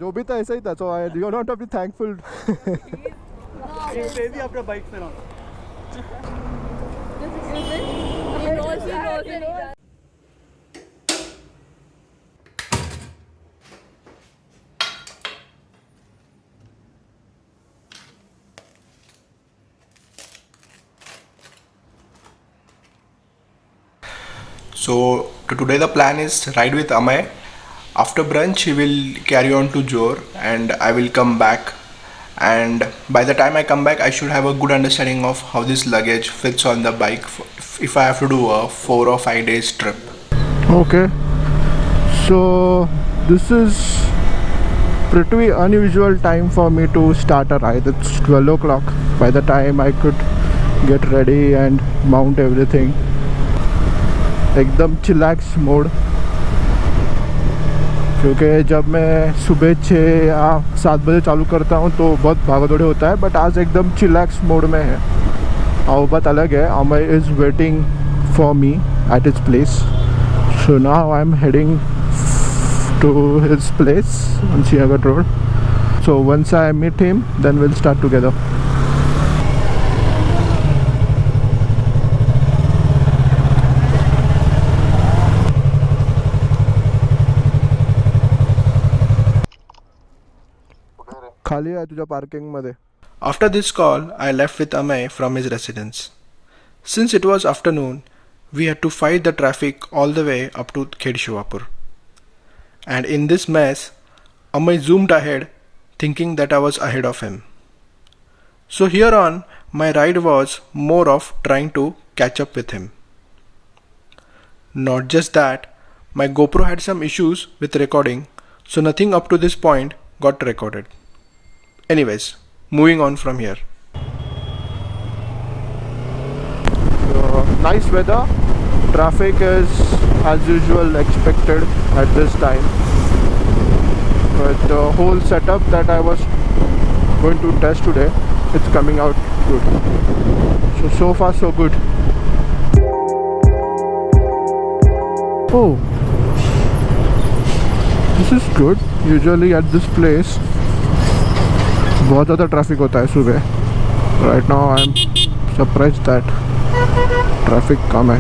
जो भी था ऐसा ही था, so you don't have to be thankful. Baby after bike से ना. He knows. So today the plan is ride with Ameya. After brunch he will carry on to Jor and I will come back, and by the time I come back I should have a good understanding of how this luggage fits on the bike if I have to do a 4 or 5 days trip. Okay, so this is pretty unusual time for me to start a ride. It's 12 o'clock by the time I could get ready and mount everything. एकदम chillax mode, क्योंकि जब मैं सुबह 6 या 7 बजे चालू करता हूँ तो बहुत भागदौड़ी होता है, बट आज एकदम चिलैक्स मोड में है और बात अलग है. Amay is waiting for me at his place, so now I am heading to his place on Siagat Road. So once I meet him, then we'll start together. खाली आहे तुझ्या पार्किंग मध्ये. After this call I left with Ameya from his residence. Since it was afternoon, we had to fight the traffic all the way up to Khed Shivapur. And in this mess, Ameya zoomed ahead, thinking that I was ahead of him. So here on, my ride was more of trying to catch up with him. Not just that, my GoPro had some issues with recording, so nothing up to this point got recorded. Anyways, moving on from here. Nice weather. Traffic is as usual expected at this time, but the whole setup that I was going to test today, it's coming out good. So far so good. Oh, this is good. Usually at this place बहुत ज़्यादा traffic होता है सुबह. Right now I am surprised that traffic कम है.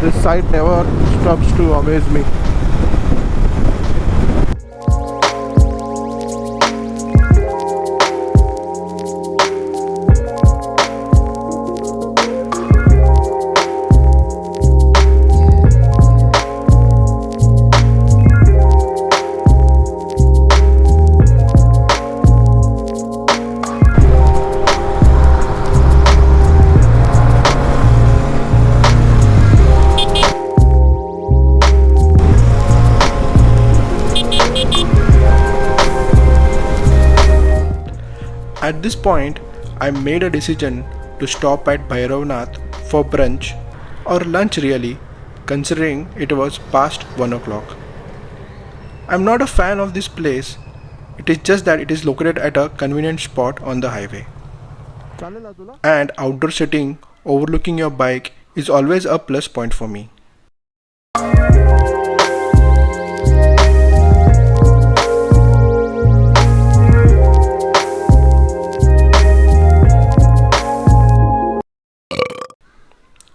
This site never stops to amaze me. At this point, I made a decision to stop at Bhairavnath for brunch or lunch really, considering it was past 1 o'clock. I'm not a fan of this place, it is just that it is located at a convenient spot on the highway. And outdoor sitting overlooking your bike is always a plus point for me.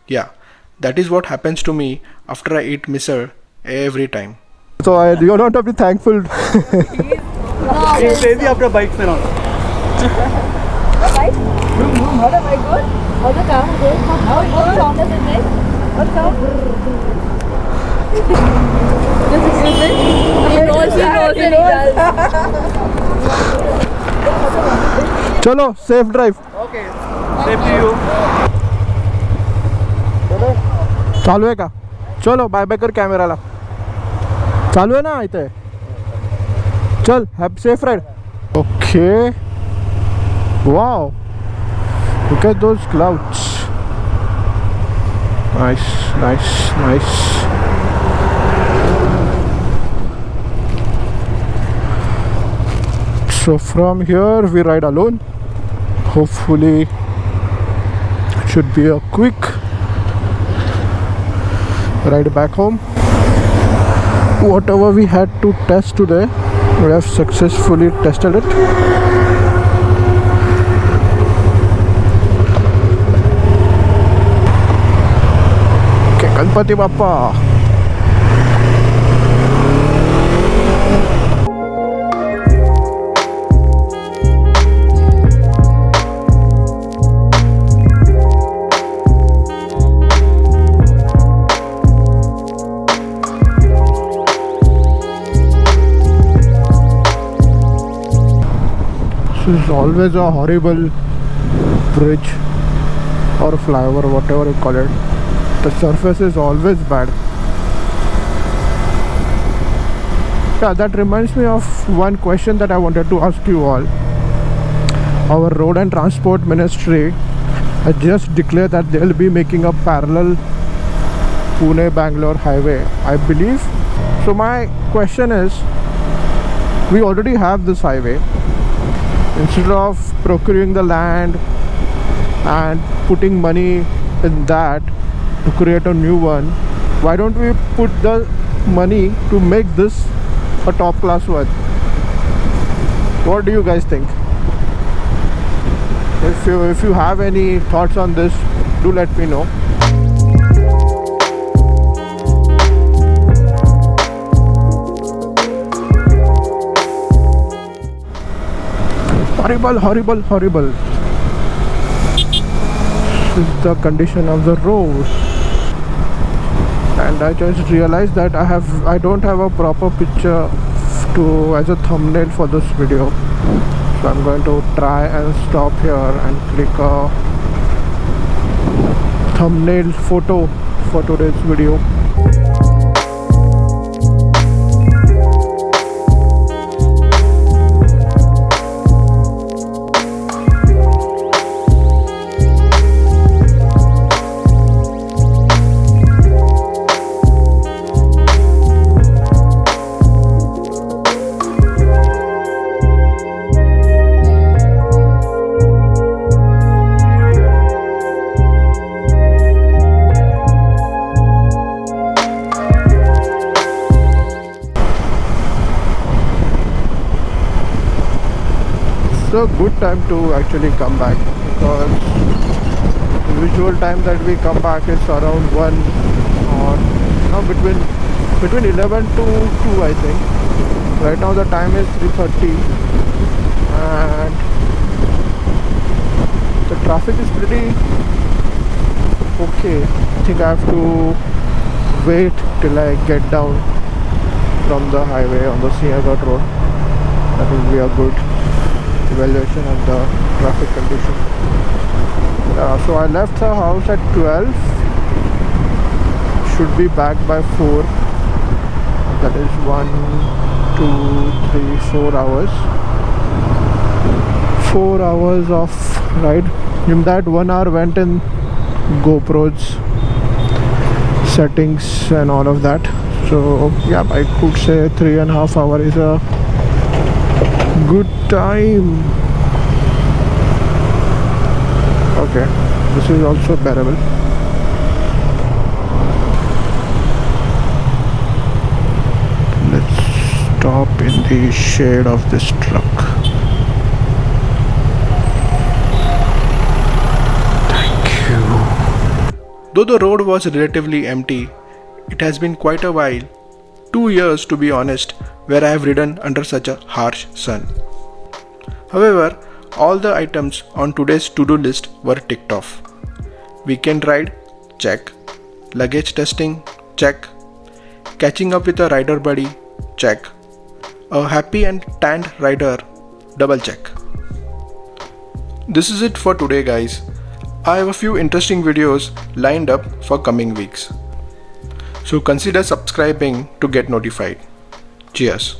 Yeah, that is what happens to me after I eat misal every time. So you don't have to be thankful. Baby after bike से ना. Bike? How the bike goes? How the car goes? What sound does it make? What sound? He knows. चलो safe drive. Okay. Same to you. चालू आहे का? चलो bye bye कर कॅमेराला. चालू आहे ना इथे. चल have safe ride. Okay, wow, look at those clouds. Nice. So from here we ride alone. Hopefully it should be a quick ride back home. Whatever we had to test today, we have successfully tested it. Okay, Ganpati Bappa. This is always a horrible bridge or flyover, whatever you call it. The surface is always bad. Yeah, that reminds me of one question that I wanted to ask you all. Our Road and Transport Ministry has just declared that they will be making a parallel Pune-Bangalore highway, I believe. So my question is, we already have this highway. Instead of procuring the land and putting money in that to create a new one, why don't we put the money to make this a top class one? What do you guys think? If you have any thoughts on this, do let me know. Horrible, horrible, horrible. This is the condition of the road. And I just realized that I don't have a proper picture as a thumbnail for this video. So I'm going to try and stop here and click a thumbnail photo for today's video. A good time to actually come back, because the usual time that we come back is around 1 or between 11 to 2, I think. Right now the time is 3:30 and the traffic is pretty okay. I think I have to wait till I get down from the highway on the Siagat road. That will be a good evaluation of the traffic condition. So I left the house at 12. Should be back by 4. That is 1, 2, 3, 4 hours. 4 hours of ride. In that 1 hour went in GoPro's settings and all of that. So yeah, I could say 3.5 hours is a good time. Okay, this is also bearable. Let's stop in the shade of this truck. Thank you. Though the road was relatively empty, it has been quite a while, 2 years to be honest, where I have ridden under such a harsh sun. However, all the items on today's to-do list were ticked off. Weekend ride? Check. Luggage testing? Check. Catching up with a rider buddy? Check. A happy and tanned rider? Double check. This is it for today, guys. I have a few interesting videos lined up for coming weeks. So consider subscribing to get notified. Cheers.